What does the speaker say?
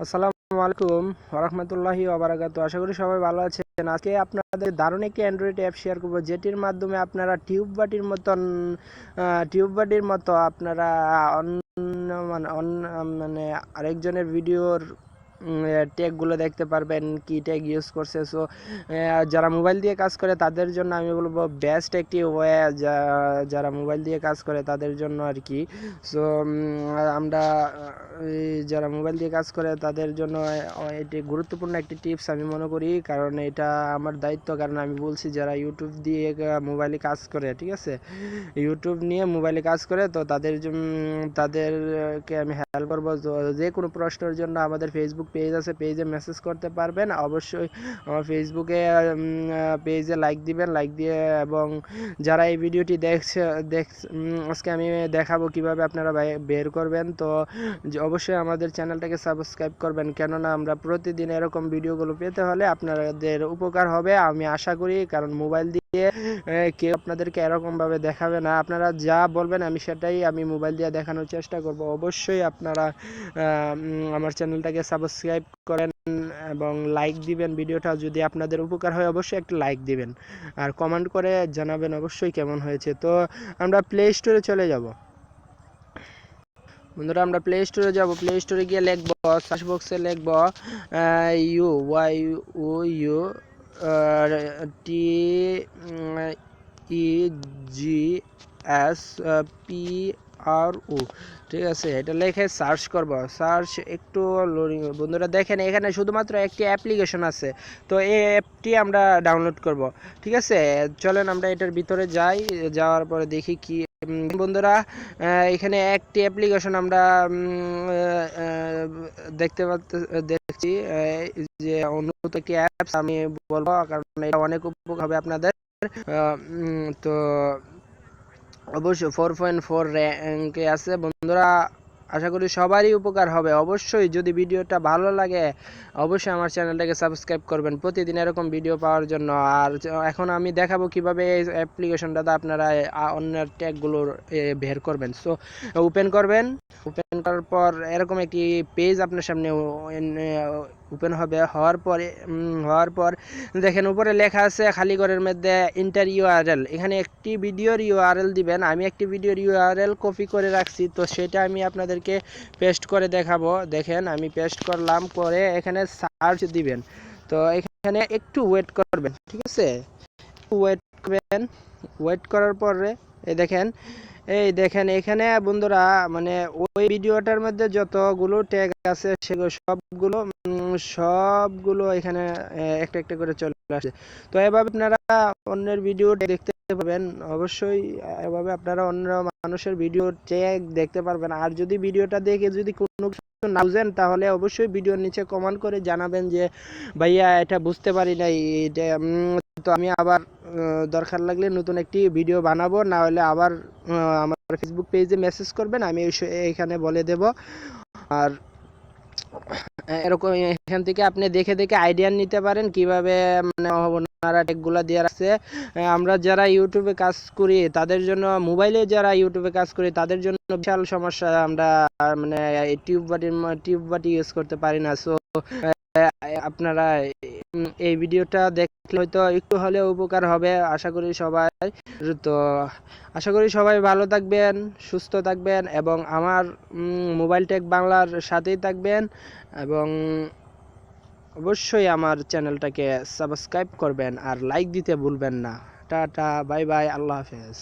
আসসালামু আলাইকুম ওরহমতুল্লাহি ওবারাকাতু। আশা করি সবাই ভালো আছেন। আজকে আপনাদের দারুণ একটি অ্যান্ড্রয়েড অ্যাপ শেয়ার করব, যেটির মাধ্যমে আপনারা টিউব বাটির মতো আপনারা অন্য মানে আরেকজনের ভিডিওর ট্যাগগুলো দেখতে পারবেন, কি ট্যাগ ইউজ করছে। সো যারা মোবাইল দিয়ে কাজ করে তাদের জন্য আমি বলবো বেস্ট একটি ওয়ে, যারা মোবাইল দিয়ে কাজ করে তাদের জন্য আর কি। সো আমরা যারা মোবাইল দিয়ে কাজ করে তাদের জন্য এটি গুরুত্বপূর্ণ একটি টিপস আমি মনে করি, কারণ এটা আমার দায়িত্ব। কারণ আমি বলছি যারা ইউটিউব দিয়ে মোবাইলে কাজ করে, ঠিক আছে, ইউটিউব নিয়ে মোবাইলে কাজ করে, তো তাদেরকে আমি হেল্প করবো। যে কোনো প্রশ্নের জন্য আমাদের ফেসবুক পেজ আছে, পেজে মেসেজ করতে পারবেন। অবশ্যই আমার ফেসবুকে পেজে লাইক দিবেন, লাইক দিয়ে, এবং যারা এই ভিডিওটি আজকে আমি দেখাবো কিভাবে আপনারা বের করবেন। তো অবশ্যই আমাদের চ্যানেলটাকে সাবস্ক্রাইব করবেন, কেননা আমরা প্রতিদিন এরকম ভিডিওগুলো পেতে হলে আপনাদের উপকার হবে আমি আশা করি। কারণ মোবাইল দিয়ে কেউ আপনাদেরকে এরকমভাবে দেখাবে না, আপনারা যা বলবেন আমি মোবাইল দিয়ে দেখানোর চেষ্টা করব। অবশ্যই আপনারা আমার চ্যানেলটাকে সাবস্ক্রাইব করেন এবং লাইক দিবেন। ভিডিওটা যদি আপনাদের উপকার হয় অবশ্যই একটা লাইক দিবেন, আর কমেন্ট করে জানাবেন অবশ্যই কেমন হয়েছে। তো আমরা প্লে স্টোরে চলে যাব। বন্ধুরা, আমরা প্লে স্টোরে যাব। প্লে স্টোরে গিয়ে লিখব, সার্চ বক্সে লিখব ইউ টি ই জি এস পি আর ও, ঠিক আছে। এটা লিখে সার্চ করব। সার্চ একটু লোডিং। বন্ধুরা দেখেন, এখানে শুধুমাত্র একটি অ্যাপ্লিকেশন আছে, তো এই অ্যাপটি আমরা ডাউনলোড করব, ঠিক আছে। চলেন আমরা এটার ভিতরে যাই, যাওয়ার পরে দেখি কি। বন্ধুরা, এখানে একটি অ্যাপ্লিকেশন আমরা দেখছি, যে উন্নত একটি অ্যাপস আমি বলবো, কারণ এটা অনেক উপকার হবে আপনাদের। তো অবশ্যই 4.4 র্যাঙ্কে আছে বন্ধুরা। আশা করি সবারই উপকার হবে। অবশ্যই যদি ভিডিওটা ভালো লাগে অবশ্যই আমার চ্যানেলটাকে সাবস্ক্রাইব করবেন প্রতিদিন এরকম ভিডিও পাওয়ার জন্য। আর এখন আমি দেখাবো কিভাবে এই অ্যাপ্লিকেশনটাতে আপনারা অন্যের ট্যাগগুলোর বের করবেন। সো ওপেন করবেন। ওপেন করার পর এরকম একটি পেজ আপনার সামনে ওপেন হবে। হওয়ার পর দেখেন উপরে লেখা আছে খালি ঘরের মধ্যে ইন্টার ইউআরএল। এখানে একটি ভিডিওর ইউআরএল দিবেন। আমি একটি ভিডিওর ইউআরএল কপি করে রাখছি, তো সেটা আমি আপনাদেরকে পেস্ট করে দেখাবো। দেখেন আমি পেস্ট করলাম, করে এখানে সার্চ দিবেন। তো এখানে একটু ওয়েট করবেন, ঠিক আছে, ওয়েট করবেন। ওয়েট করার পরে এই দেখেন এখানে বন্ধুরা, মানে ওই ভিডিওটার মধ্যে যতগুলো ট্যাগ আছে সেগুলো সবগুলো এখানে একটা একটা করে চলে আসে। তো এভাবে আপনারা অন্যের ভিডিও দেখতে পাবেন। অবশ্যই এভাবে আপনারা অন্য মানুষের ভিডিও ট্যাগ দেখতে পারবেন। আর যদি ভিডিওটা দেখে যদি কোনো কিছু না বুঝেন তাহলে অবশ্যই ভিডিওর নিচে কমেন্ট করে জানাবেন যে ভাইয়া এটা বুঝতে পারি নাই, এটা তো আমি আবার দরকার লাগলে নতুন একটি ভিডিও বানাবো, না হলে আবার আমার ফেসবুক পেজে মেসেজ করবেন, আমি এখানে বলে দেব। আর এরকম এখান থেকে আপনি দেখে দেখে আইডিয়া নিতে পারেন কিভাবে, মানে ওনারা ট্যাগগুলো দিয়ে রাখছে। আমরা যারা ইউটিউবে কাজ করি তাদের জন্য, মোবাইলে যারা ইউটিউবে কাজ করি তাদের জন্য বিশাল সমস্যা। আমরা মানে টিউব বাটি ইউজ করতে পারি না। সো আপনারা এই ভিডিওটা দেখলে হয়তো একটু হলেও উপকার হবে। তো আশা করি সবাই ভালো থাকবেন, সুস্থ থাকবেন, এবং আমার মোবাইল টেক বাংলার সাথেই থাকবেন, এবং অবশ্যই আমার চ্যানেলটাকে সাবস্ক্রাইব করবেন আর লাইক দিতে ভুলবেন না। টাটা, বাই বাই, আল্লাহ হাফেজ।